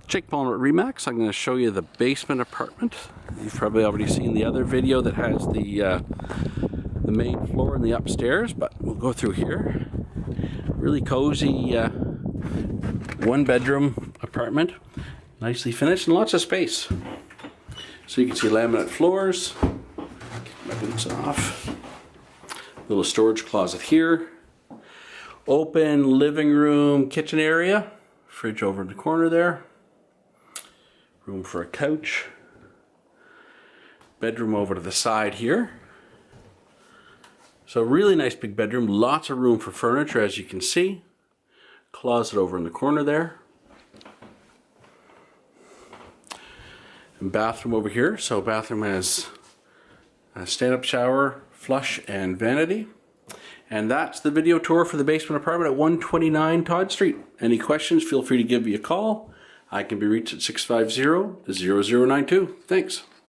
Jake Palmer at Remax. I'm going to show you the basement apartment. You've probably already seen the other video that has the main floor and the upstairs, but we'll go through here. Really cozy one bedroom apartment, nicely finished and lots of space. So you can see laminate floors. Get my boots off. Little storage closet here. Open living room, kitchen area. Fridge over in the corner there. Room for a couch. Bedroom over to the side here. So really nice big bedroom, lots of room for furniture as you can see. Closet over in the corner there. And bathroom over here. So bathroom has a stand-up shower, flush and vanity. And that's the video tour for the basement apartment at 129 Todd Street. Any questions, feel free to give me a call. I can be reached at 650-0092. Thanks.